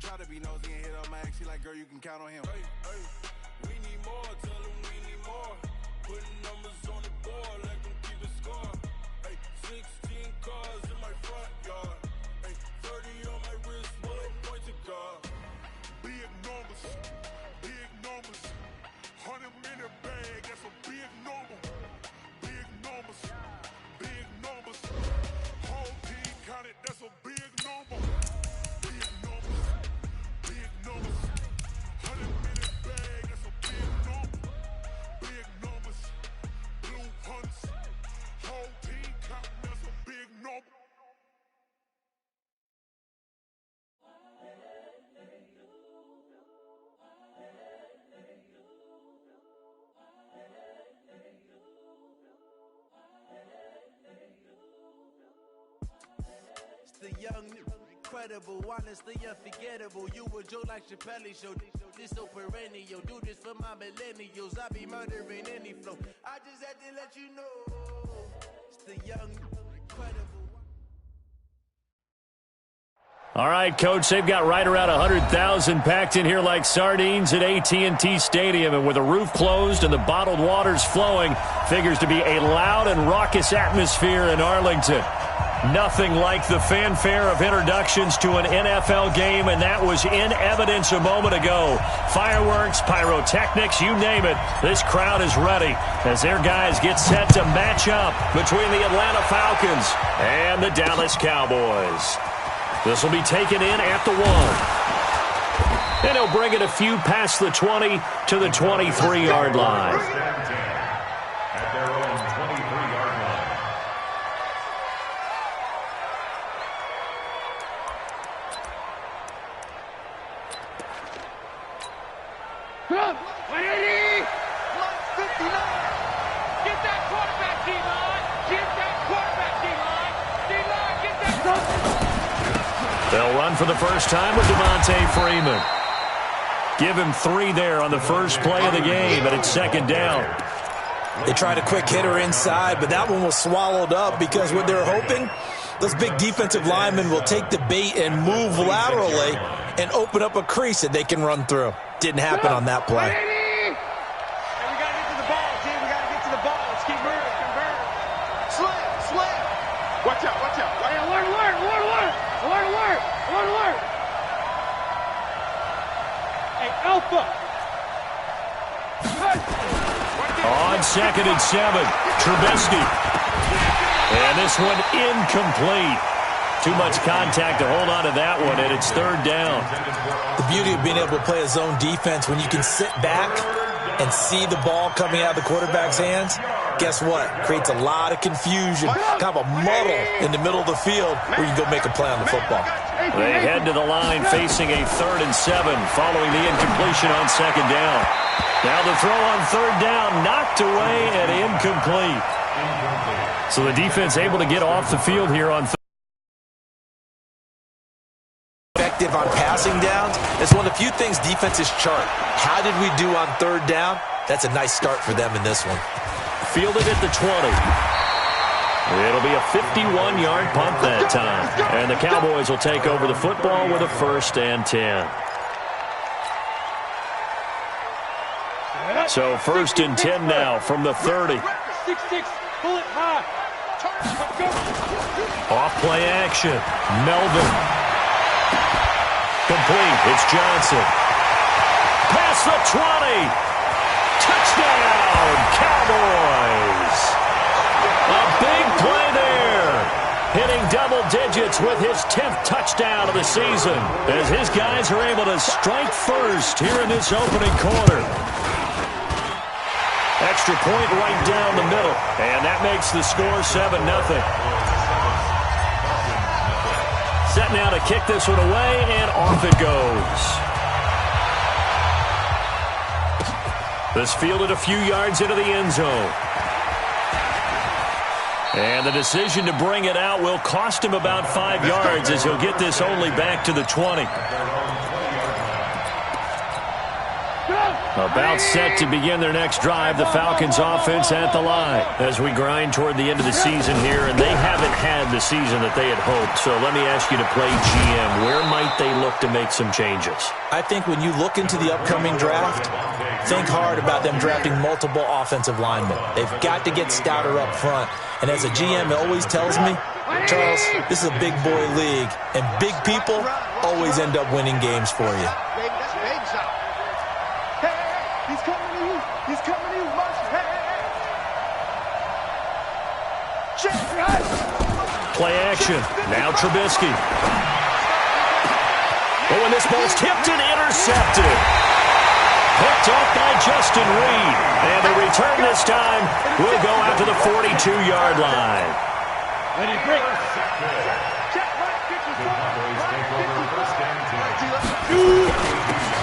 try to be nosy and hit on my ex. She like, girl, you can count on him. Hey, hey, we need more, tell them we need more. Putting numbers on the board, let them keep it score. Hey, 16 cars in my front yard. Hey, 30 on my wrist, bullet point to God. Big numbers, big numbers. 100-minute bag, that's a big number. Big numbers, big numbers. Whole team counted, that's a big number. Big numbers, big numbers. 100-minute bag, that's a big number. Big numbers, blue hunts. Whole team counting, that's a big number. The young, incredible, honestly unforgettable. You a Joe like Chappelle show. This so perennial. Do this for my millennials. I be murdering any flow. I just had to let you know. It's the young, incredible. All right, Coach, they've got right around 100,000 packed in here like sardines at AT&T Stadium. And with the roof closed and the bottled waters flowing, figures to be a loud and raucous atmosphere in Arlington. Nothing like the fanfare of introductions to an NFL game, and that was in evidence a moment ago. Fireworks, pyrotechnics, you name it. This crowd is ready as their guys get set to match up between the Atlanta Falcons and the Dallas Cowboys. This will be taken in at the 1. And he'll bring it a few past the 20 to the 23-yard line. At their own 23-yard line. Come, 180, 159. Get that quarterback, D-line. Get that quarterback, D-line. D-line, get that quarterback. They'll run for the first time with Devontae Freeman. Give him 3 there on the first play of the game, and it's second down. They tried a quick hitter inside, but that one was swallowed up because what they're hoping, those big defensive linemen will take the bait and move laterally and open up a crease that they can run through. Didn't happen on that play. Hey, we got to get to the ball, team. We got to get to the ball. Let's keep moving. Convert. Slam. Watch out. Hey, alert. Hey, Alpha. On 2nd and 7, Trubisky. And this one incomplete. Too much contact to hold on to that one, and it's third down. The beauty of being able to play a zone defense, when you can sit back and see the ball coming out of the quarterback's hands, guess what? Creates a lot of confusion, kind of a muddle in the middle of the field where you can go make a play on the football. They head to the line facing a 3rd and 7 following the incompletion on 2nd down. Now the throw on 3rd down, knocked away and incomplete. So the defense able to get off the field here on Effective on passing downs. It's one of the few things defenses chart. How did we do on 3rd down? That's a nice start for them in this one. Fielded at the 20. It'll be a 51-yard punt that time. And the Cowboys will take over the football with a 1st and 10. So 1st and 10 now from the 30. 6-6, pull it high. Off play action. Melvin. Complete. It's Johnson. Past the 20. Touchdown, Cowboys. A big play there. Hitting double digits with his 10th touchdown of the season as his guys are able to strike first here in this opening quarter. Extra point right down the middle, and that makes the score 7-0. Set now to kick this one away, and off it goes. This fielded a few yards into the end zone. And the decision to bring it out will cost him about 5 yards as he'll get this only back to the 20. Go! About set to begin their next drive, the Falcons offense at the line as we grind toward the end of the season here, and they haven't had the season that they had hoped. So let me ask you to play GM. Where might they look to make some changes? I think when you look into the upcoming draft, think hard about them drafting multiple offensive linemen. They've got to get stouter up front. And as a GM always tells me, Charles, this is a big boy league, and big people always end up winning games for you. He's coming to you. He's coming to you. Play action. Now Trubisky. Oh, and this ball's tipped and intercepted. Picked off by Justin Reed. And the return this time will go out to the 42-yard line. Ready, break.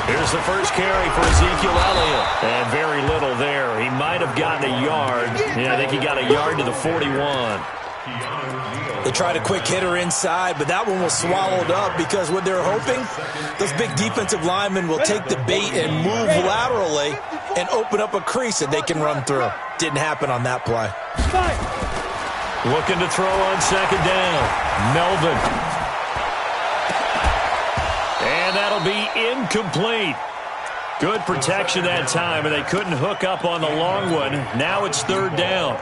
Here's the first carry for Ezekiel Elliott. And very little there. He might have gotten a yard. Yeah, I think he got a yard to the 41. They tried a quick hitter inside, but that one was swallowed up because what they're hoping, those big defensive linemen will take the bait and move laterally and open up a crease that they can run through. Didn't happen on that play. Looking to throw on second down. Melvin. And that'll be incomplete. Good protection that time, and they couldn't hook up on the long one. Now it's third down.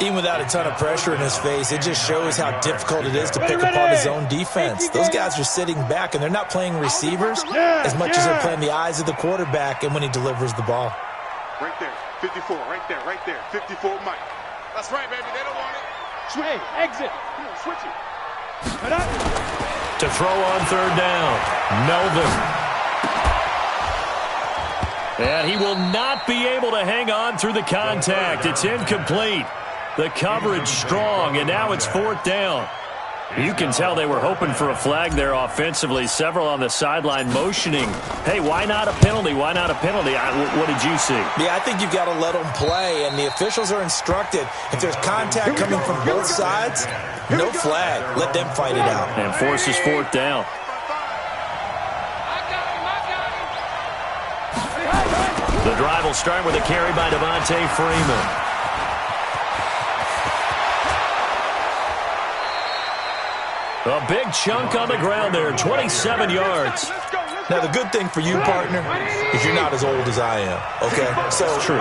Even without a ton of pressure in his face, it just shows how difficult it is to pick apart his own defense. Those guys are sitting back, and they're not playing receivers as much as they're playing the eyes of the quarterback and when he delivers the ball. Right there, 54, right there, 54 Mike. That's right, baby, they don't want it. Sway, exit. Switch it. To throw on third down, Melvin. And he will not be able to hang on through the contact. It's incomplete. The coverage strong, and now it's fourth down. You can tell they were hoping for a flag there offensively. Several on the sideline motioning, hey, why not a penalty? Why not a penalty? What did you see? Yeah, I think you've got to let them play, and the officials are instructed. If there's contact coming from both sides, no flag. Let them fight it out. And forces fourth down. The drive will start with a carry by Devontae Freeman. A big chunk on the ground there, 27 yards. Now, the good thing for you, partner, is you're not as old as I am, okay?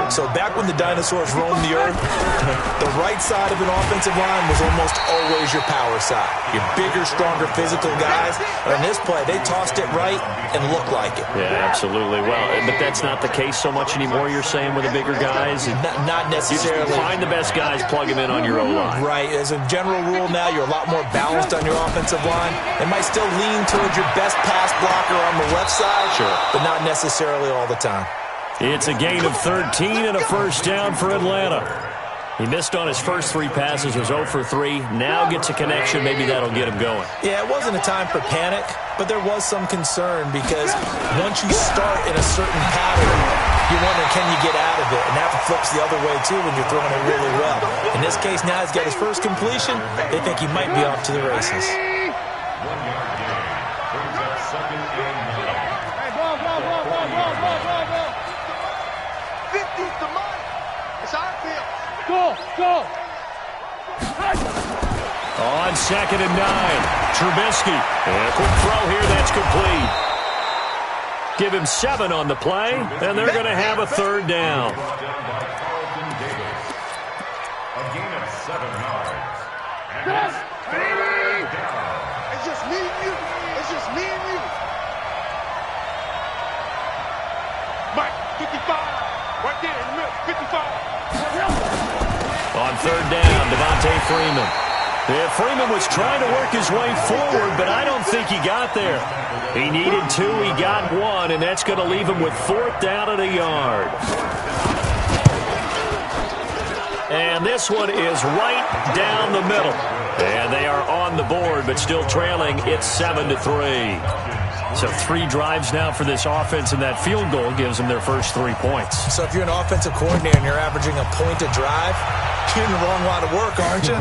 So back when the dinosaurs roamed the earth, the right side of an offensive line was almost always your power side. Your bigger, stronger, physical guys. And on this play, they tossed it right and looked like it. Yeah, absolutely. Well, but that's not the case so much anymore, you're saying, with the bigger guys? Not necessarily. You find the best guys, plug them in on your O-line. Right. As a general rule now, you're a lot more balanced on your offensive line. They might still lean towards your best pass blocker on the left side, sure, but not necessarily all the time. It's a gain of 13 and a first down for Atlanta. He missed on his first three passes, was 0 for 3. Now gets a connection. Maybe that'll get him going. Yeah, it wasn't a time for panic, but there was some concern because once you start in a certain pattern, you wonder, can you get out of it? And that flips the other way, too, when you're throwing it really well. In this case, now he's got his first completion. They think he might be off to the races. 50's the money. It's our field. Go. On second and 9, Trubisky. And a quick throw here, that's complete. Give him 7 on the play, and they're going to have a third down. A gain of 7 yards. And It's just me and you. Mike, 55. Right there in the middle, 55. On third down, Devontae Freeman. Yeah, Freeman was trying to work his way forward, but I don't think he got there. He needed 2, he got 1, and that's going to leave him with fourth down at a yard. And this one is right down the middle. And they are on the board, but still trailing. It's 7-3. So 3 drives now for this offense, and that field goal gives them their first 3 points. So if you're an offensive coordinator and you're averaging a point a drive, you're in the wrong line of work, aren't you?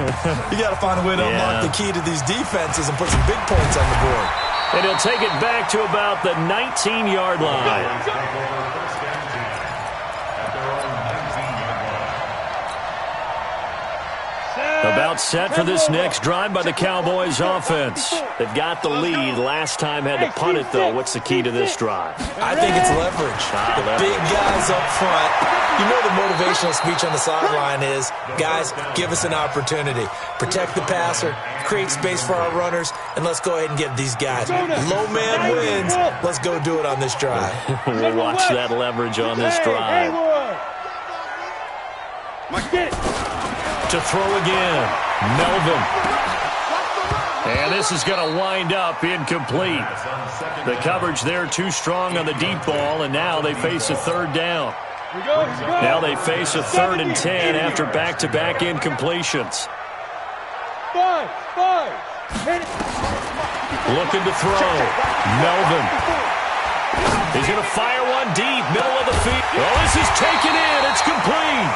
You got to find a way to unlock the key to these defenses and put some big points on the board. And he'll take it back to about the 19-yard line. About set for this next drive by the Cowboys offense. They've got the lead. Last time had to punt it, though. What's the key to this drive? I think it's leverage. The big guys up front. You know the motivational speech on the sideline is, guys, give us an opportunity. Protect the passer, create space for our runners, and let's go ahead and get these guys. Low man wins. Let's go do it on this drive. We'll watch that leverage on this drive. To throw again, Melvin. And this is going to wind up incomplete. The coverage there too strong on the deep ball, and now they face a third down. Now they face a 3rd and 10 after back-to-back incompletions. Looking to throw. Melvin. He's going to fire one deep, middle of the field. Oh, this is taken in. It's complete.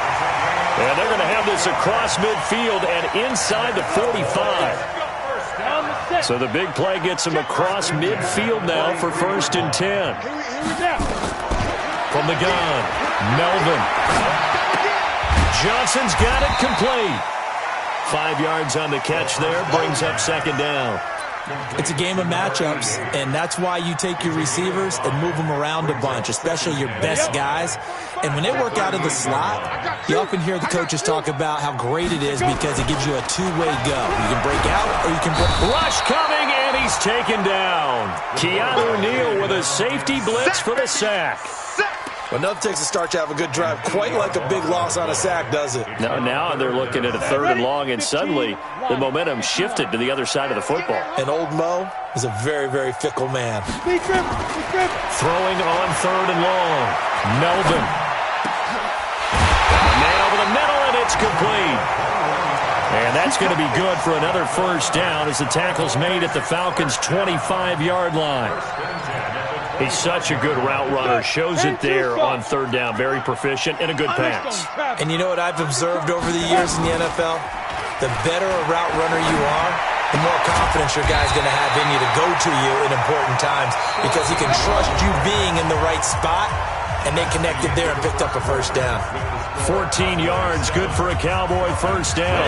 And they're going to have this across midfield and inside the 45. So the big play gets him across midfield now for 1st and 10. From the gun, Melvin. Johnson's got it complete. 5 yards on the catch there, brings up 2nd down. It's a game of matchups, and that's why you take your receivers and move them around a bunch, especially your best guys. And when they work out of the slot, you often hear the coaches talk about how great it is because it gives you a two-way go. You can break out or you can break. Rush coming, and he's taken down. Keanu Neal with a safety blitz for the sack. Well, nothing takes a start to have a good drive quite like a big loss on a sack, does it? Now they're looking at a 3rd and long, and suddenly the momentum shifted to the other side of the football. And old Mo is a very, very fickle man. Throwing on 3rd and long. Melvin. Man over the middle, and it's complete. And that's going to be good for another 1st down as the tackle's made at the Falcons' 25-yard line. He's such a good route runner. Shows it there on 3rd down. Very proficient and a good pass. And you know what I've observed over the years in the NFL? The better a route runner you are, the more confidence your guy's going to have in you to go to you in important times because he can trust you being in the right spot, and they connected there and picked up a 1st down. 14 yards, good for a Cowboy 1st down.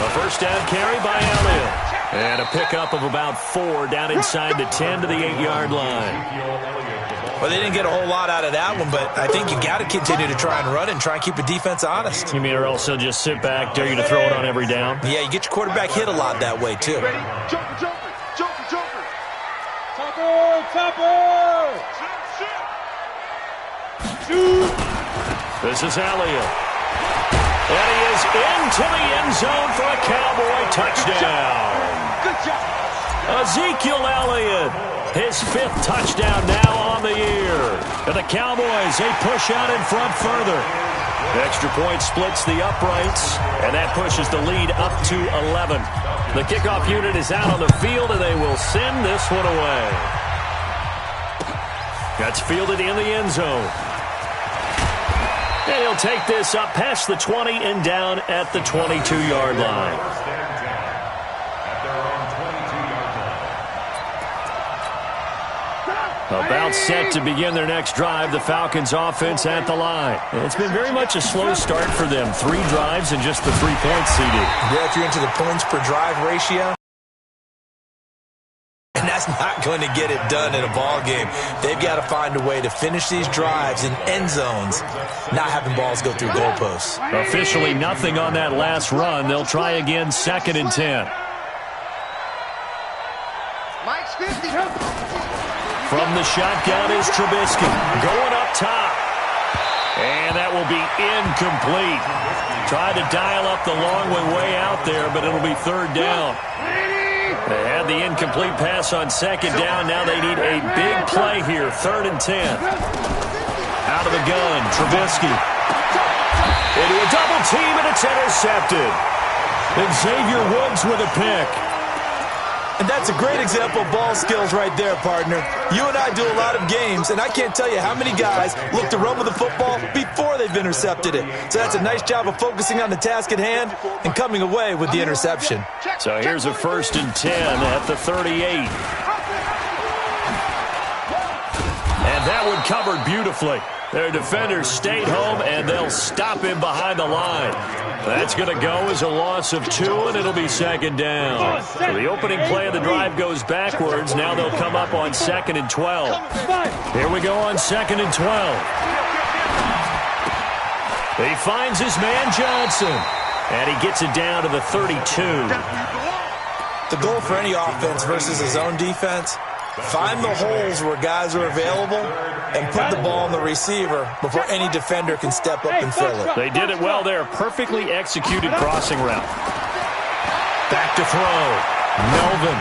A 1st down carry by Elliott. And a pickup of about 4 down inside the 10 to the 8-yard line. Well, they didn't get a whole lot out of that one, but I think you got to continue to try and run and try and keep the defense honest. You mean or else they'll just sit back, dare you to throw it on every down? Yeah, you get your quarterback hit a lot that way, too. This is Elliott. And he is into the end zone for a Cowboy touchdown. Ezekiel Elliott, his 5th touchdown now on the year. And the Cowboys, they push out in front further. The extra point splits the uprights, and that pushes the lead up to 11. The kickoff unit is out on the field, and they will send this one away. That's fielded in the end zone. And he'll take this up past the 20 and down at the 22-yard line. About set to begin their next drive, the Falcons offense at the line. It's been very much a slow start for them. 3 drives and just the 3 points seeded. Yeah, if you're into the points per drive ratio, and that's not going to get it done in a ball game. They've got to find a way to finish these drives in end zones, not having balls go through goalposts. Officially nothing on that last run. They'll try again 2nd and 10. From the shotgun is Trubisky. Going up top. And that will be incomplete. Tried to dial up the long way out there, but it'll be 3rd down. They had the incomplete pass on 2nd down. Now they need a big play here. 3rd and 10. Out of the gun, Trubisky. Into a double team, and it's intercepted. And Xavier Woods with a pick. And that's a great example of ball skills right there, partner. You and I do a lot of games, and I can't tell you how many guys look to run with the football before they've intercepted it. So that's a nice job of focusing on the task at hand and coming away with the interception. So here's a 1st and 10 at the 38. And And that one covered beautifully. Their defenders stayed home, and they'll stop him behind the line. That's going to go as a loss of 2, and it'll be second down. So the opening play of the drive goes backwards. Now they'll come up on 2nd and 12. Here we go on 2nd and 12. He finds his man Johnson, and he gets it down to the 32. The goal for any offense versus his own defense, find the holes where guys are available and put the ball on the receiver before any defender can step up and fill it. They did it well there. Perfectly executed crossing route. Back to throw. Melvin.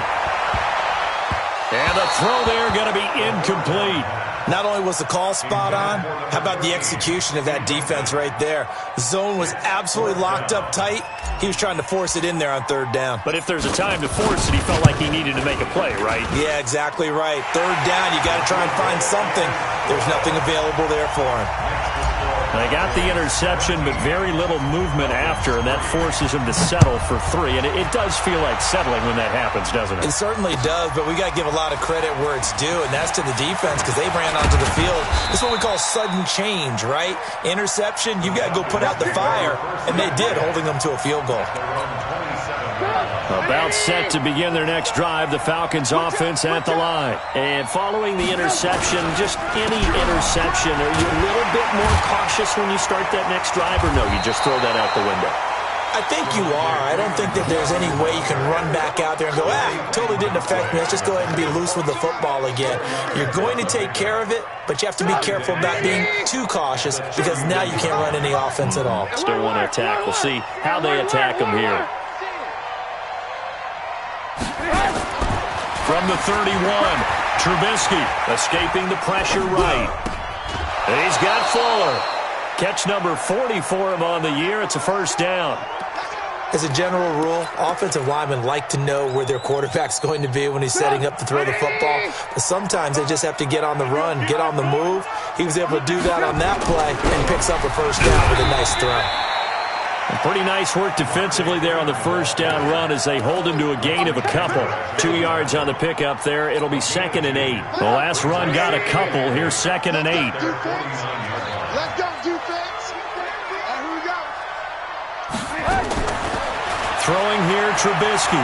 And the throw there going to be incomplete. Not only was the call spot on, how about the execution of that defense right there? Zone was absolutely locked up tight. He was trying to force it in there on 3rd down. But if there's a time to force it, he felt like he needed to make a play, right? Yeah, exactly right. 3rd down, you got to try and find something. There's nothing available there for him. They got the interception, but very little movement after, and that forces him to settle for 3. And it does feel like settling when that happens, doesn't it? It certainly does, but we got to give a lot of credit where it's due, and that's to the defense because they ran onto the field. This is what we call sudden change, right? Interception, you got to go put out the fire, and they did, holding them to a field goal. About set to begin their next drive, the Falcons offense at the line. And following the interception, just any interception, are you a little bit more cautious when you start that next drive, or no, you just throw that out the window? I think you are. I don't think that there's any way you can run back out there and go, totally didn't affect me. Let's just go ahead and be loose with the football again. You're going to take care of it, but you have to be careful about being too cautious because now you can't run any offense at all. Still want to attack. We'll see how they attack them here. From the 31, Trubisky escaping the pressure right. He's got Fuller. Catch number 40 for him on the year. It's a 1st down. As a general rule, offensive linemen like to know where their quarterback's going to be when he's setting up to throw the football. But sometimes they just have to get on the run, get on the move. He was able to do that on that play and picks up a 1st down with a nice throw. Pretty nice work defensively there on the 1st down run as they hold him to a gain of a couple. 2 yards on the pickup there. It'll be 2nd and 8. The last run got a couple. Here's 2nd and 8. Let's go, defense. Here we go. Throwing here, Trubisky.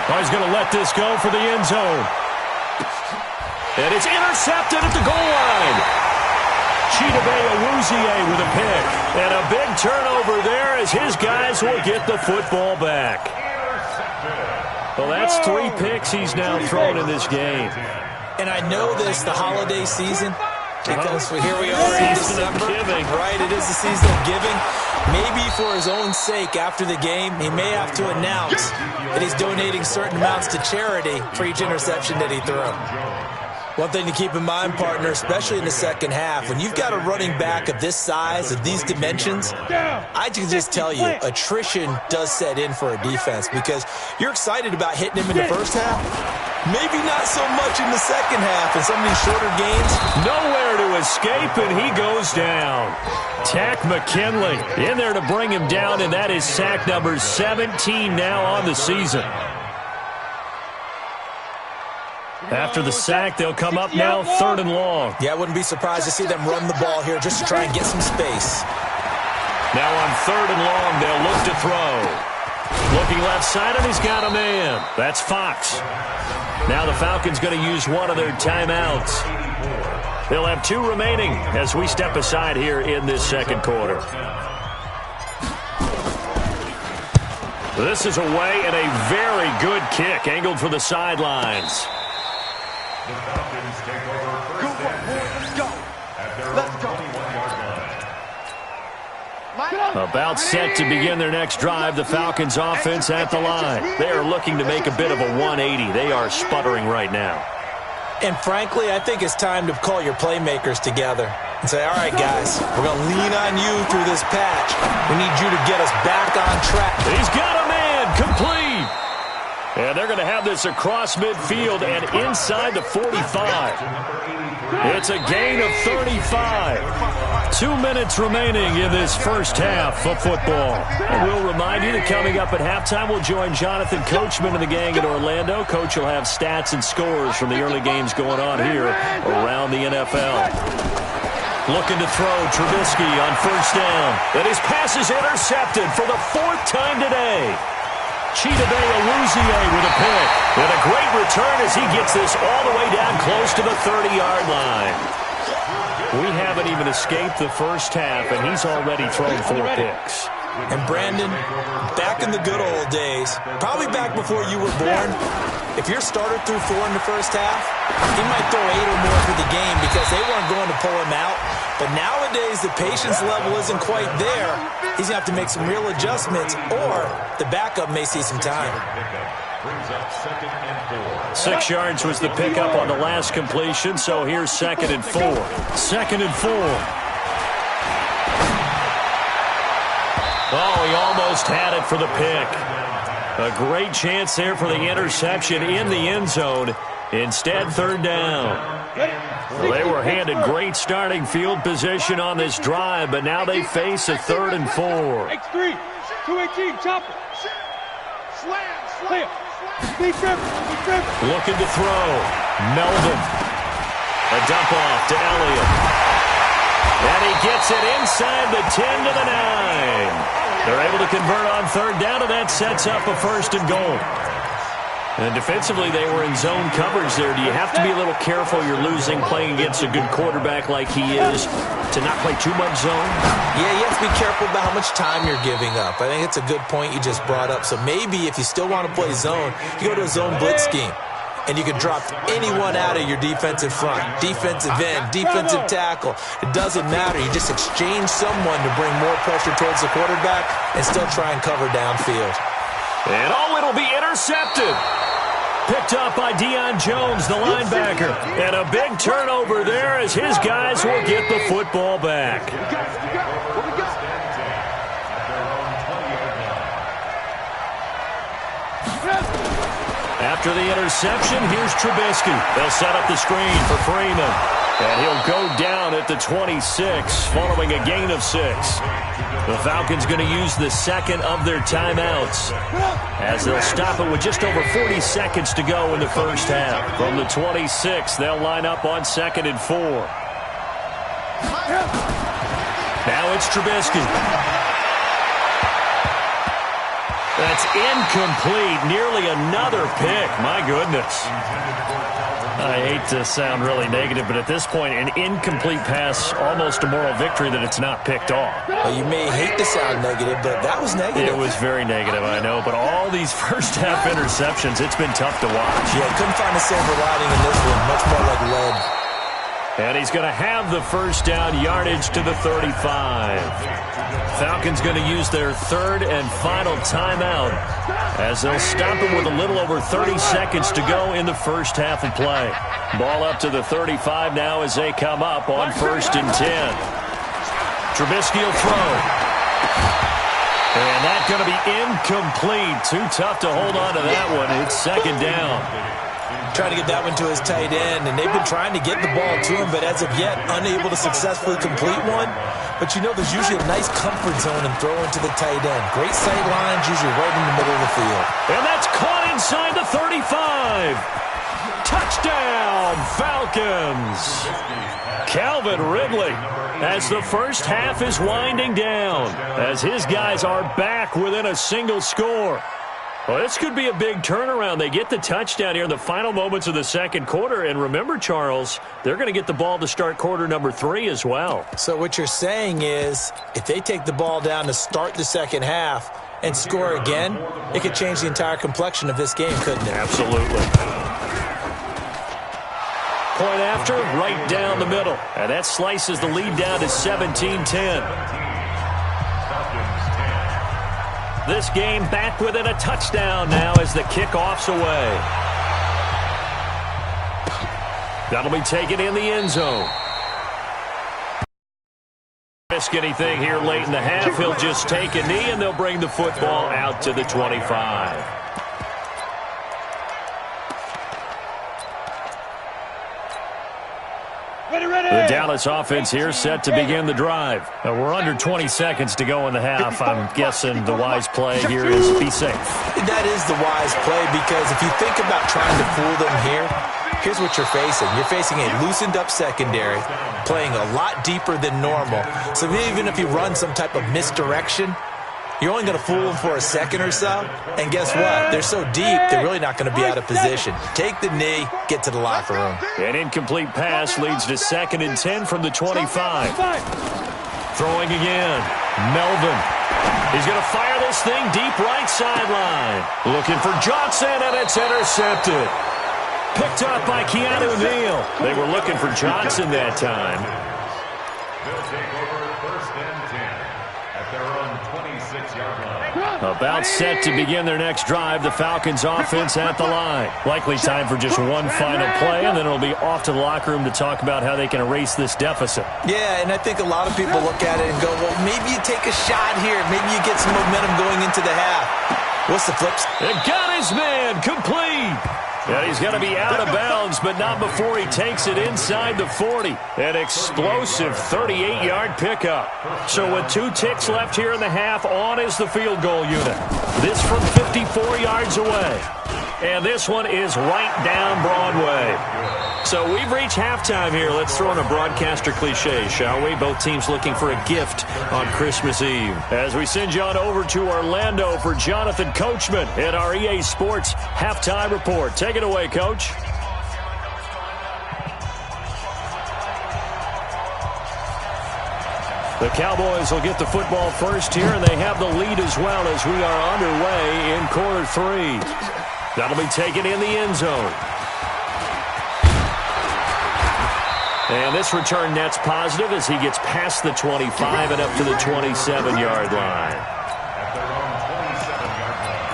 Oh, he's going to let this go for the end zone. And it's intercepted at the goal line. Chidobe with a pick. And a big turnover there as his guys will get the football back. Well, that's 3 picks he's now thrown in this game. And I know this, the holiday season, because here we are in December. Right, it is the season of giving. Maybe for his own sake, after the game, he may have to announce that he's donating certain amounts to charity for each interception that he threw. One thing to keep in mind, partner, especially in the second half, when you've got a running back of this size, of these dimensions, I can just tell you, attrition does set in for a defense because you're excited about hitting him in the first half. Maybe not so much in the second half in some of these shorter games. Nowhere to escape, and he goes down. Tack McKinley in there to bring him down, and that is sack number 17 now on the season. After the sack, they'll come up now 3rd and long. Yeah, I wouldn't be surprised to see them run the ball here just to try and get some space. Now on 3rd and long, they'll look to throw. Looking left side, and he's got a man. That's Fox. Now the Falcons going to use one of their timeouts. They'll have 2 remaining as we step aside here in this second quarter. This is away and a very good kick angled for the sidelines. The Falcons take over first down. Let's go. At their Let's go. 21-yard line. About set to begin their next drive, the Falcons offense at the line. They are looking to make a bit of a 180. They are sputtering right now. And frankly, I think it's time to call your playmakers together and say, all right, guys, we're going to lean on you through this patch. We need you to get us back on track. He's got a man, complete. And they're going to have this across midfield and inside the 45. It's a gain of 35. 2 minutes remaining in this first half of football. And we'll remind you that coming up at halftime, we'll join Jonathan Coachman and the gang in Orlando. Coach will have stats and scores from the early games going on here around the NFL. Looking to throw, Trubisky on first down. And his pass is intercepted for the 4th time today. Chidobe Awuzie with a pick. And a great return as he gets this all the way down close to the 30-yard line. We haven't even escaped the first half, and he's already thrown 4 picks. And Brandon, back in the good old days, probably back before you were born, if your starter threw 4 in the first half, he might throw 8 or more for the game because they weren't going to pull him out. But nowadays, the patience level isn't quite there. He's going to have to make some real adjustments, or the backup may see some time. 6 yards was the pickup on the last completion, so here's 2nd and 4. 2nd and 4. Oh, he almost had it for the pick. A great chance there for the interception in the end zone. Instead, 3rd down. Well, they were handed great starting field position on this drive, but now they face a 3rd and 4. X3, 218, chopper. Slam. Looking to throw. Melvin. A dump off to Elliott. And he gets it inside the 10 to the 9. They're able to convert on 3rd down, and that sets up a 1st and goal. And defensively, they were in zone coverage there. Do you have to be a little careful you're losing playing against a good quarterback like he is to not play too much zone? Yeah, you have to be careful about how much time you're giving up. I think it's a good point you just brought up. So maybe if you still want to play zone, you go to a zone blitz scheme. And you can drop anyone out of your defensive front, defensive end, defensive tackle. It doesn't matter. You just exchange someone to bring more pressure towards the quarterback and still try and cover downfield. And it'll be intercepted. Picked up by Deion Jones, the linebacker. And a big turnover there as his guys will get the football back. After the interception, here's Trubisky. They'll set up the screen for Freeman. And he'll go down at the 26 following a gain of 6. The Falcons going to use the 2nd of their timeouts as they'll stop it with just over 40 seconds to go in the first half. From the 26, they'll line up on 2nd and 4. Now it's Trubisky. That's incomplete. Nearly another pick. My goodness. I hate to sound really negative, but at this point, an incomplete pass, almost a moral victory that it's not picked off. Well, you may hate to sound negative, but that was negative. It was very negative, I know. But all these first-half interceptions, it's been tough to watch. Yeah, couldn't find a silver lining in this one. Much more like lead. And he's going to have the first down yardage to the 35. Falcons going to use their 3rd and final timeout as they'll stop him with a little over 30 seconds to go in the first half of play. Ball up to the 35 now as they come up on 1st and 10. Trubisky will throw. And that's going to be incomplete. Too tough to hold on to that one. It's 2nd down. Trying to get that one to his tight end, and they've been trying to get the ball to him, but as of yet, unable to successfully complete one. But you know there's usually a nice comfort zone in throwing to the tight end. Great sight lines, usually right in the middle of the field. And that's caught inside the 35. Touchdown, Falcons. Calvin Ridley as the first half is winding down, as his guys are back within a single score. Well, this could be a big turnaround. They get the touchdown here in the final moments of the second quarter. And remember, Charles, they're going to get the ball to start quarter number 3 as well. So what you're saying is if they take the ball down to start the second half and score again, it could change the entire complexion of this game, couldn't it? Absolutely. Point after, right down the middle. And that slices the lead down to 17-10. This game back within a touchdown now as the kickoff's away. That'll be taken in the end zone. Risk anything here late in the half. He'll just take a knee, and they'll bring the football out to the 25. The Dallas offense here set to begin the drive. We're under 20 seconds to go in the half. I'm guessing the wise play here is be safe. That is the wise play, because if you think about trying to fool them here, here's what you're facing. You're facing a loosened-up secondary, playing a lot deeper than normal. So even if you run some type of misdirection, you're only going to fool them for a second or so. And guess what? They're so deep, they're really not going to be out of position. Take the knee, get to the locker room. An incomplete pass leads to 2nd and 10 from the 25. Throwing again. Melvin. He's going to fire this thing deep right sideline. Looking for Johnson, and it's intercepted. Picked up by Keanu Neal. They were looking for Johnson that time. They'll take over 1st and 10 at their own 26-yard line. About set to begin their next drive, the Falcons offense at the line. Likely time for just one final play, and then it'll be off to the locker room to talk about how they can erase this deficit. Yeah, and I think a lot of people look at it and go, well, maybe you take a shot here. Maybe you get some momentum going into the half. What's the flip side? It got his man complete. And he's going to be out of bounds, but not before he takes it inside the 40. An explosive 38-yard pickup. So with 2 ticks left here in the half, on is the field goal unit. This from 54 yards away. And this one is right down Broadway. So we've reached halftime here. Let's throw in a broadcaster cliche, shall we? Both teams looking for a gift on Christmas Eve. As we send you on over to Orlando for Jonathan Coachman in our EA Sports Halftime Report. Take it away, Coach. The Cowboys will get the football first here, and they have the lead as well as we are underway in quarter 3. That'll be taken in the end zone. And this return net's positive as he gets past the 25 and up to the 27-yard line. At their own 27-yard line.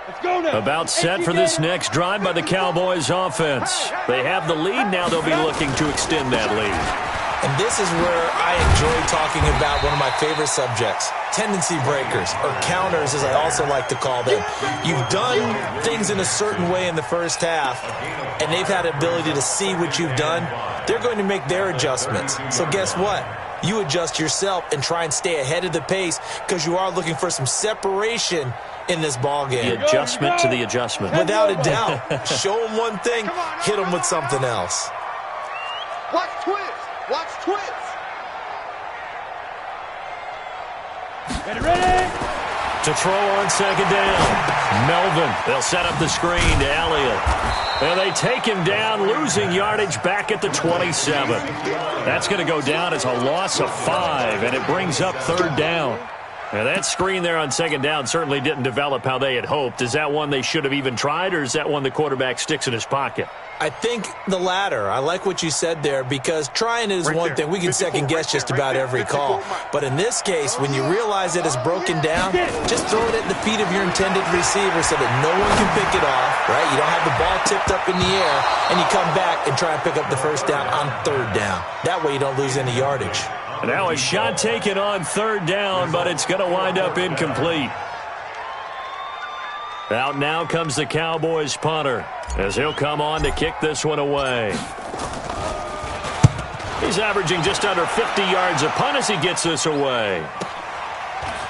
Let's go now. About set for this next drive by the Cowboys offense. They have the lead. Now they'll be looking to extend that lead. And this is where I enjoy talking about one of my favorite subjects, tendency breakers, or counters as I also like to call them. You've done things in a certain way in the first half, and they've had the ability to see what you've done. They're going to make their adjustments. So guess what? You adjust yourself and try and stay ahead of the pace because you are looking for some separation in this ball game. The adjustment to the adjustment. Without a doubt. Show them one thing, hit them with something else. Watch twist. Watch twist. Ready. To throw on 2nd down. Melvin. They'll set up the screen to Elliott. And they take him down, losing yardage back at the 27. That's going to go down as a loss of 5, and it brings up 3rd down. Now that screen there on 2nd down certainly didn't develop how they had hoped. Is that one they should have even tried, or is that one the quarterback sticks in his pocket? I think the latter. I like what you said there, because trying it is one thing. We can second-guess just about every call. But in this case, when you realize it is broken down, just throw it at the feet of your intended receiver so that no one can pick it off, right? You don't have the ball tipped up in the air, and you come back and try and pick up the 1st down on 3rd down. That way you don't lose any yardage. Now a shot taken on 3rd down, but it's going to wind up incomplete. Out now comes the Cowboys punter, as he'll come on to kick this one away. He's averaging just under 50 yards a punt as he gets this away.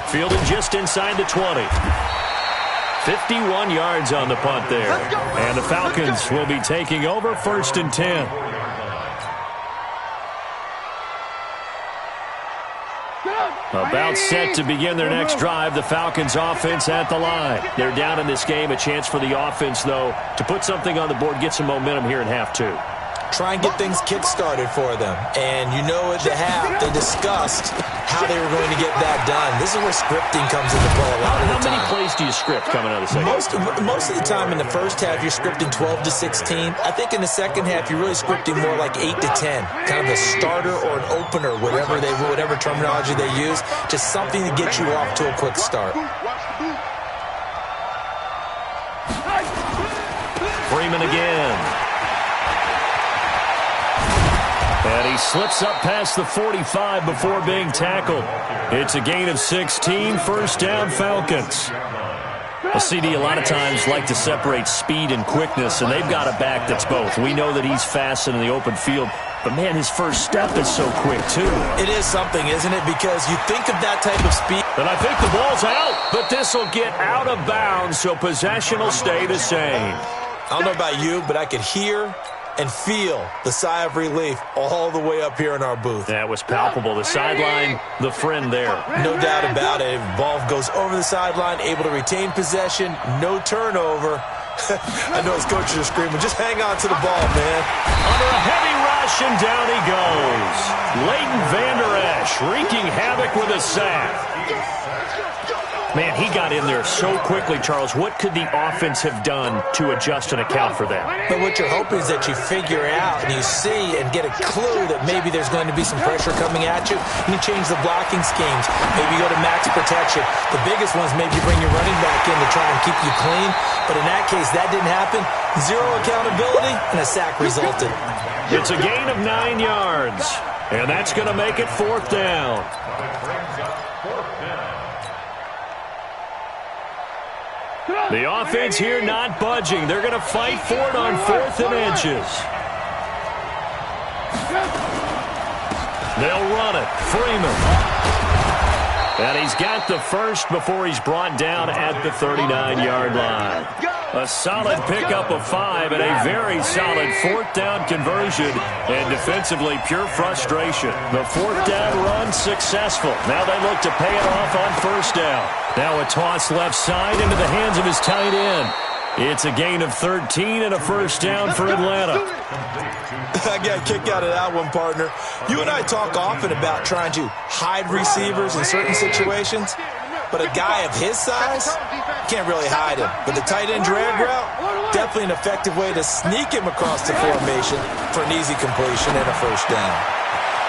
Fielded just inside the 20. 51 yards on the punt there. And the Falcons will be taking over 1st and 10. About set to begin their next drive, the Falcons offense at the line. They're down in this game. A chance for the offense, though, to put something on the board, get some momentum here in half 2. Try and get things kick-started for them. And you know at the half, they discussed how they were going to get that done. This is where scripting comes into play a lot of the time. How many plays do you script coming out of the second? Most of the time in the first half, you're scripting 12 to 16. I think in the second half, you're really scripting more like 8 to 10. Kind of a starter or an opener, whatever terminology they use. Just something to get you off to a quick start. Freeman again. And he slips up past the 45 before being tackled. It's a gain of 16, first down Falcons. Well, CD, a lot of times like to separate speed and quickness, and they've got a back that's both. We know that he's fast in the open field, but, man, his first step is so quick, too. It is something, isn't it? Because you think of that type of speed. And I think the ball's out, but this will get out of bounds, so possession will stay the same. I don't know about you, but I could hear and feel the sigh of relief all the way up here in our booth. That was palpable. The sideline, the friend there. No doubt about it. Ball goes over the sideline, able to retain possession, no turnover. I know his coaches are screaming, just hang on to the ball, man. Under a heavy rush, and down he goes. Leighton Vander Esch wreaking havoc with a sack. Man, he got in there so quickly, Charles. What could the offense have done to adjust and account for that? But what you're hoping is that you figure out and you see and get a clue that maybe there's going to be some pressure coming at you, and you change the blocking schemes. Maybe you go to max protection. The biggest ones, maybe you bring your running back in to try and keep you clean. But in that case, that didn't happen. Zero accountability, and a sack resulted. It's a gain of 9 yards, and that's going to make it fourth down. The offense here not budging. They're going to fight for it on 4th and inches. They'll run it. Freeman. And he's got the first before he's brought down at the 39-yard line. A solid pickup of 5 and a very solid 4th down conversion. And defensively, pure frustration. The 4th down run successful. Now they look to pay it off on 1st down. Now a toss left side into the hands of his tight end. It's a gain of 13 and a first down for Atlanta. I got a kick out of that one, partner. You and I talk often about trying to hide receivers in certain situations, but a guy of his size can't really hide him. But the tight end drag route, definitely an effective way to sneak him across the formation for an easy completion and a first down.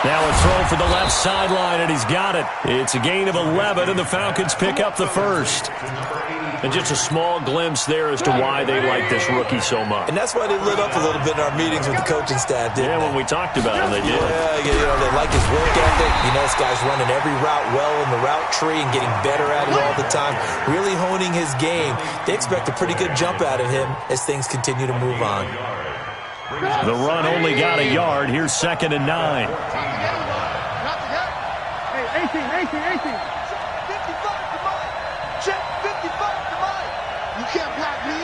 Now a throw for the left sideline, and he's got it. It's a gain of 11, and the Falcons pick up the first. And just a small glimpse there as to why they like this rookie so much. And that's why they lit up a little bit in our meetings with the coaching staff, didn't they? When we talked about him, they did. Yeah, they like his work ethic. You know, this guy's running every route well in the route tree and getting better at it all the time, really honing his game. They expect a pretty good jump out of him as things continue to move on. The run only got a yard. Here's 2nd and 9. Hey, 18. 55 to mine. Check 55 to mine. You can't pack me.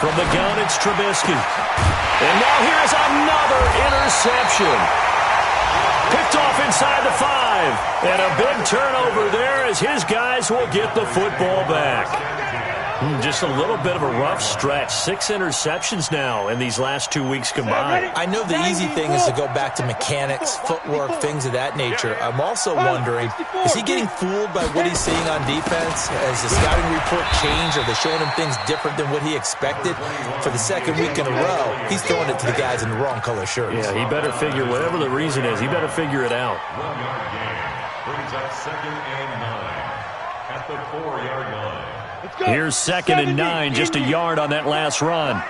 From the gun, it's Trubisky. And now here's another interception. Picked off inside the 5. And a big turnover there as his guys will get the football back. Just a little bit of a rough stretch. 6 interceptions now in these last 2 weeks combined. I know the easy thing is to go back to mechanics, footwork, things of that nature. I'm also wondering, is he getting fooled by what he's seeing on defense? Has the scouting report changed? Are they showing him things different than what he expected? For the 2nd week in a row, he's throwing it to the guys in the wrong color shirts. Yeah, he better figure, whatever the reason is, he better figure it out. 1-yard gain brings up 2nd and 9 at the 4-yard line. Here's 2nd and 9, just a yard on that last run.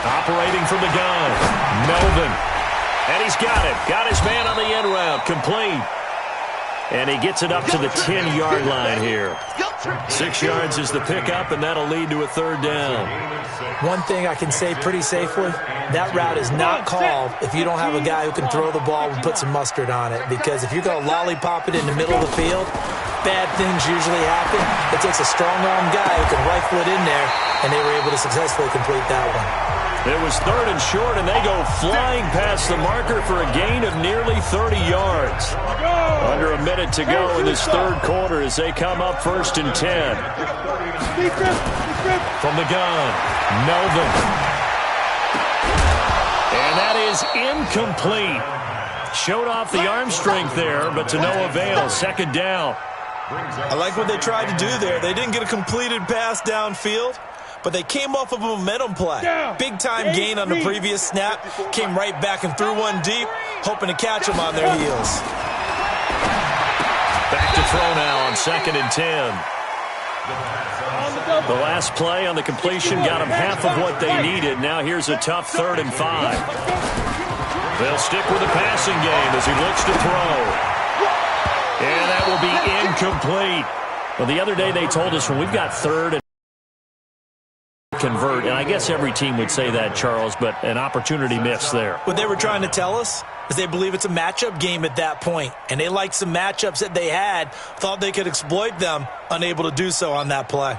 Operating from the gun, Melvin. And he's got it. Got his man on the end route, complete. And he gets it up to the 10-yard line here. 6 yards is the pickup, and that'll lead to a 3rd down. One thing I can say pretty safely, that route is not called if you don't have a guy who can throw the ball and put some mustard on it. Because if you're going to lollipop it in the middle of the field, bad things usually happen. It takes a strong-arm guy who can rifle it in there, and they were able to successfully complete that one. It was 3rd and short, and they go flying past the marker for a gain of nearly 30 yards. Under a minute to go in this 3rd quarter as they come up 1st and 10. From the gun, Melvin. And that is incomplete. Showed off the arm strength there, but to no avail. 2nd down. I like what they tried to do there. They didn't get a completed pass downfield, but they came off of a momentum play. Big-time gain on the previous snap. Came right back and threw one deep, hoping to catch them on their heels. Back to throw now on 2nd and 10. The last play on the completion got them half of what they needed. Now here's a tough 3rd and 5. They'll stick with the passing game as he looks to throw. And that will be incomplete. Well, the other day they told us when we've got 3rd and convert, and I guess every team would say that, Charles, but an opportunity missed there. What they were trying to tell us is they believe it's a matchup game at that point, and they liked some matchups that they had, thought they could exploit them, unable to do so on that play.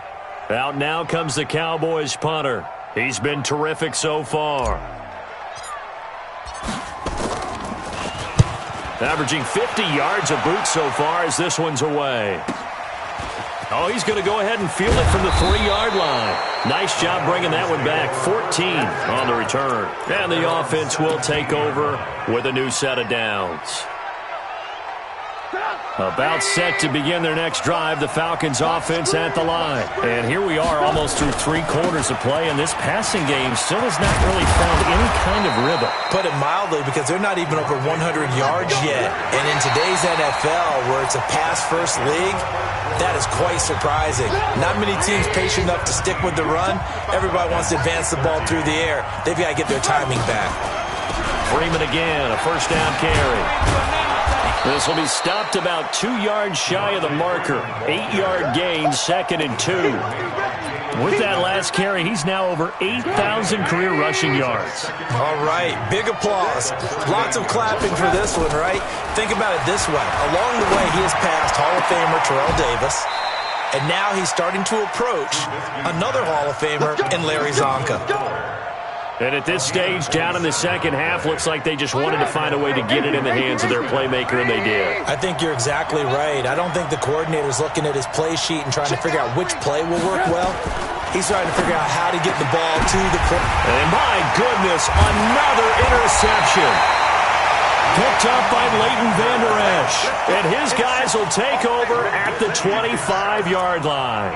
Out now comes the Cowboys punter. He's been terrific so far. Averaging 50 yards a boot so far as this one's away. Oh, he's going to go ahead and field it from the 3-yard line. Nice job bringing that one back. 14 on the return. And the offense will take over with a new set of downs. About set to begin their next drive, the Falcons offense at the line. And here we are almost through 3 quarters of play, and this passing game still has not really found any kind of rhythm. Put it mildly, because they're not even over 100 yards yet. And in today's NFL, where it's a pass-first league, that is quite surprising. Not many teams patient enough to stick with the run. Everybody wants to advance the ball through the air. They've got to get their timing back. Freeman again, a first down carry. This will be stopped about 2 yards shy of the marker. 8-yard gain, 2nd and 2. With that last carry, he's now over 8,000 career rushing yards. All right, big applause. Lots of clapping for this one, right? Think about it this way. Along the way, he has passed Hall of Famer Terrell Davis, and now he's starting to approach another Hall of Famer in Larry Zonka. And at this stage, down in the second half, looks like they just wanted to find a way to get it in the hands of their playmaker, and they did. I think you're exactly right. I don't think the coordinator's looking at his play sheet and trying to figure out which play will work well. He's trying to figure out how to get the ball to the quarterback. And my goodness, another interception. Picked up by Leighton Vander Esch. And his guys will take over at the 25-yard line.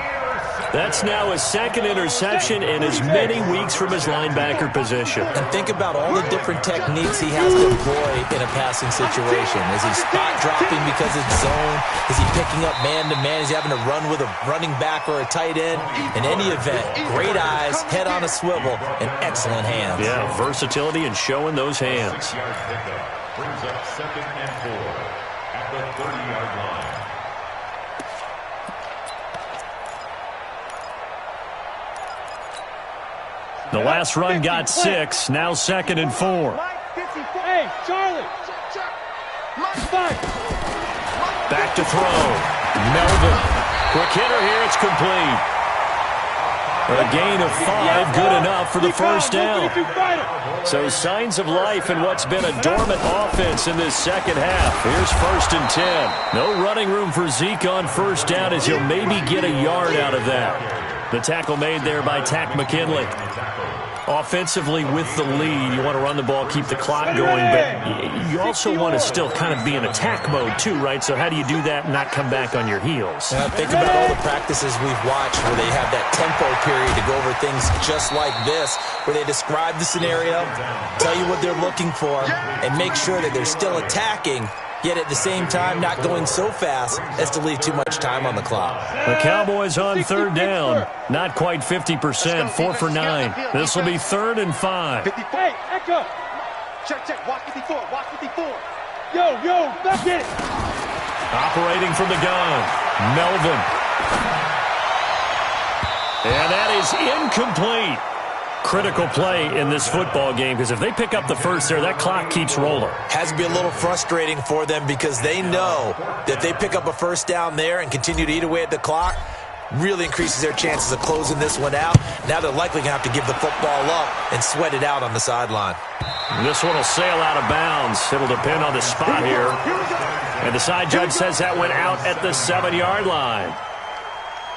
That's now his 2nd interception in as many weeks from his linebacker position. And think about all the different techniques he has to employ in a passing situation. Is he spot dropping because it's zone? Is he picking up man-to-man? Is he having to run with a running back or a tight end? In any event, great eyes, head on a swivel, and excellent hands. Yeah, versatility and showing those hands. Brings up 2nd and 4 at the 30-yard line. The last run got 6, now 2nd and 4. Hey, Charlie! Back to throw. Melvin. Quick hitter here, it's complete. A gain of 5, good enough for the first down. So signs of life in what's been a dormant offense in this second half. Here's 1st and 10. No running room for Zeke on first down as he'll maybe get a yard out of that. The tackle made there by Tack McKinley. Offensively with the lead, you want to run the ball, keep the clock going, but you also want to still kind of be in attack mode too, right? So how do you do that and not come back on your heels? Think about all the practices we've watched where they have that tempo period to go over things just like this, where they describe the scenario, tell you what they're looking for, and make sure that they're still attacking, yet at the same time not going so fast as to leave too much time on the clock. The Cowboys on 3rd down. Not quite 50%, 4 for 9. This will be 3rd and 5. Hey, Echo! Check, watch 54, watch 54. Yo, back it! Operating from the gun, Melvin. And that is incomplete. Critical play in this football game, because if they pick up the first there, that clock keeps rolling. Has to be a little frustrating for them because they know that they pick up a first down there and continue to eat away at the clock, really increases their chances of closing this one out. Now they're likely going to have to give the football up and sweat it out on the sideline. This one will sail out of bounds. It'll depend on the spot here. And the side judge says that went out at the 7-yard line.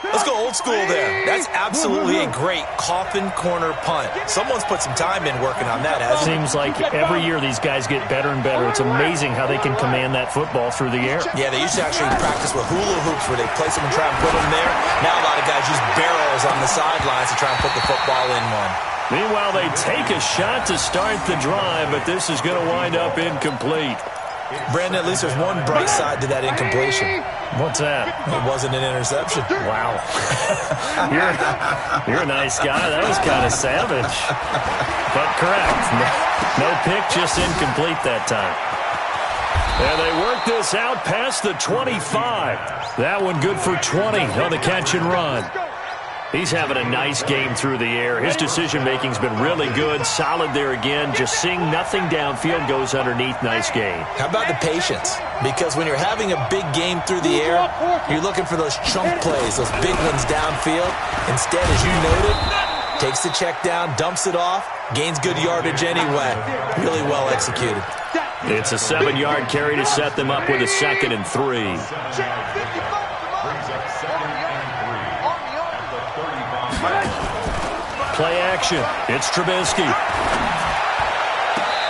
Let's go old school there. That's absolutely a great coffin corner punt. Someone's put some time in working on that, hasn't it? Seems like every year these guys get better and better. It's amazing how they can command that football through the air. Yeah, they used to actually practice with hula hoops where they place them and try and put them there. Now a lot of guys use barrels on the sidelines to try and put the football in one. Meanwhile, they take a shot to start the drive, but this is going to wind up incomplete. Brandon, at least there's one bright side to that incompletion. What's that? It wasn't an interception. Wow. you're a nice guy. That was kind of savage. But correct. No pick, just incomplete that time. And they work this out past the 25. That one good for 20 on the catch and run. He's having a nice game through the air. His decision-making's been really good. Solid there again. Just seeing nothing downfield, goes underneath. Nice game. How about the patience? Because when you're having a big game through the air, you're looking for those chunk plays, those big ones downfield. Instead, as you noted, takes the check down, dumps it off, gains good yardage anyway. Really well executed. It's a 7-yard carry to set them up with a 2nd and 3. Play action. It's Trubisky.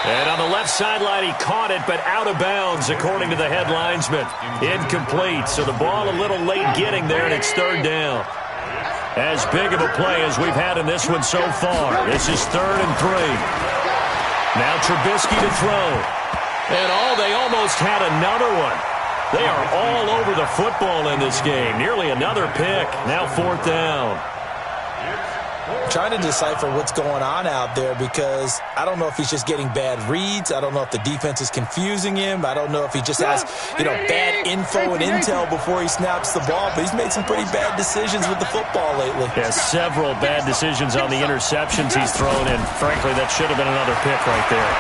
And on the left sideline, he caught it, but out of bounds, according to the head linesman. Incomplete, so the ball a little late getting there, and it's 3rd down. As big of a play as we've had in this one so far. This is 3rd and 3. Now Trubisky to throw. And they almost had another one. They are all over the football in this game. Nearly another pick. Now 4th down. Trying to decipher what's going on out there because I don't know if he's just getting bad reads. I don't know if the defense is confusing him. I don't know if he just has, bad info and intel before he snaps the ball. But he's made some pretty bad decisions with the football lately. Yeah, several bad decisions on the interceptions he's thrown, and frankly, that should have been another pick right there.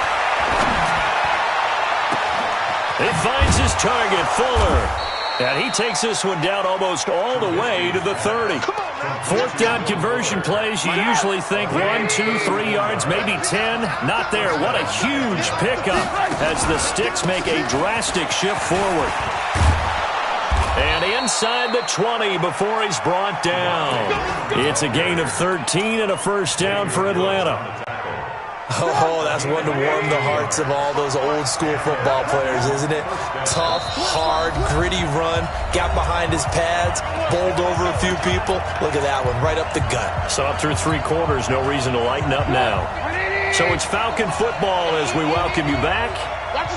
He finds his target, Fuller. And he takes this one down almost all the way to the 30. 4th down conversion plays, you usually think 1, 2, 3 yards, maybe 10. Not there. What a huge pickup as the Sticks make a drastic shift forward. And inside the 20 before he's brought down. It's a gain of 13 and a 1st down for Atlanta. Oh, that's one to warm the hearts of all those old school football players, isn't it? Tough, hard, gritty run, got behind his pads, bowled over a few people. Look at that one, right up the gut. Saw through 3 quarters, no reason to lighten up now. So it's Falcon football as we welcome you back.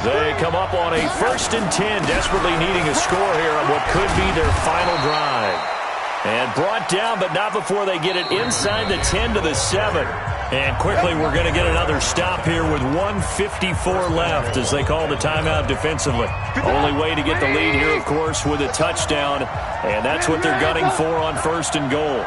They come up on a 1st and 10, desperately needing a score here on what could be their final drive. And brought down, but not before they get it inside the 10 to the 7. And quickly, we're going to get another stop here with 1:54 left as they call the timeout defensively. Only way to get the lead here, of course, with a touchdown. And that's what they're gunning for on 1st and goal.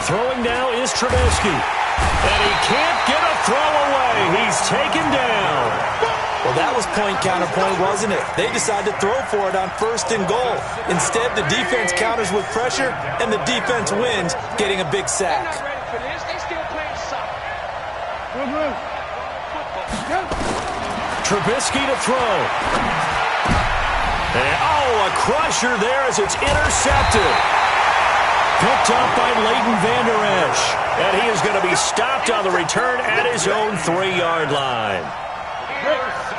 Throwing now is Trubisky. And he can't get a throw away. He's taken down. Well, that was point-counterpoint, wasn't it? They decided to throw for it on 1st and goal. Instead, the defense counters with pressure, and the defense wins, getting a big sack. Trubisky to throw. And, a crusher there as it's intercepted. Picked up by Leighton Vander Esch. And he is going to be stopped on the return at his own 3-yard line.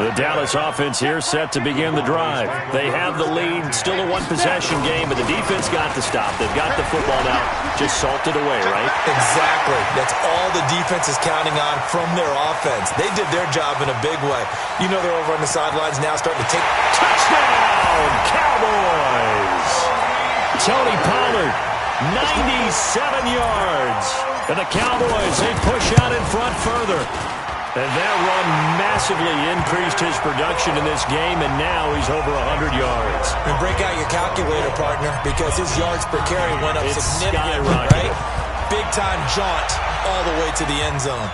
The Dallas offense here set to begin the drive. They have the lead, still a 1-possession game, but the defense got the stop. They've got the football now, just salted away, right? Exactly. That's all the defense is counting on from their offense. They did their job in a big way. You know they're over on the sidelines now starting to take... Touchdown, Cowboys! Tony Pollard, 97 yards. And the Cowboys, they push out in front further. And that run massively increased his production in this game, and now he's over 100 yards. And break out your calculator, partner, because his yards per carry went up significantly, right? Big-time jaunt all the way to the end zone.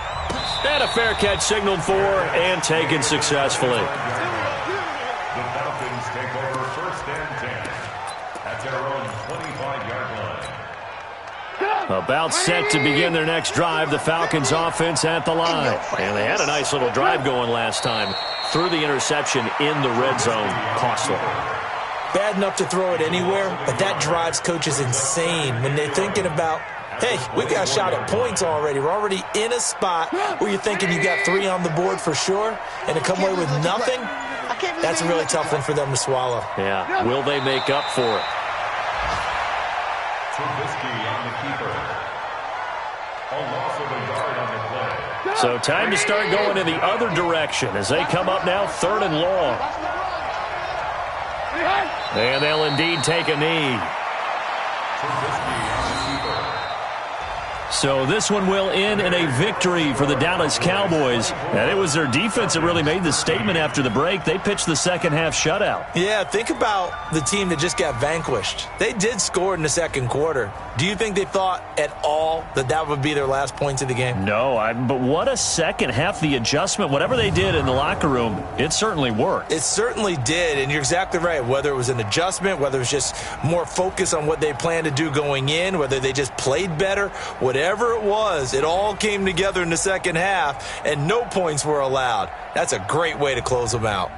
And a fair catch signaled for and taken successfully. The Falcons take over 1st and 10 at their own 25-yard line. About set to begin their next drive, the Falcons offense at the line. And they had a nice little drive going last time. Threw the interception in the red zone. Costly. Bad enough to throw it anywhere, but that drives coaches insane when they're thinking about, hey, we got a shot at points already. We're already in a spot where you're thinking you got 3 on the board for sure, and to come away with nothing, that's a really tough one for them to swallow. Yeah, will they make up for it? Trubisky on the keeper. A loss of a yard on the play. So time to start going in the other direction as they come up now 3rd and long. And they'll indeed take a knee. So this one will end in a victory for the Dallas Cowboys. And it was their defense that really made the statement after the break. They pitched the second half shutout. Yeah, think about the team that just got vanquished. They did score in the second quarter. Do you think they thought at all that that would be their last points of the game? No, but what a second half. The adjustment, whatever they did in the locker room, it certainly worked. It certainly did, and you're exactly right. Whether it was an adjustment, whether it was just more focus on what they planned to do going in, whether they just played better, whatever it was, it all came together in the second half, and no points were allowed. That's a great way to close them out.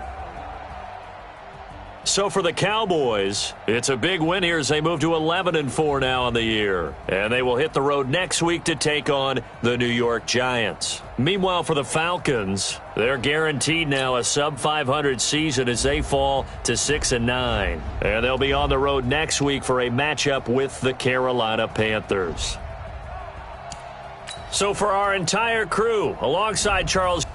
So for the Cowboys, it's a big win here as they move to 11-4 now on the year. And they will hit the road next week to take on the New York Giants. Meanwhile, for the Falcons, they're guaranteed now a sub-500 season as they fall to 6-9. And they'll be on the road next week for a matchup with the Carolina Panthers. So for our entire crew, alongside Charles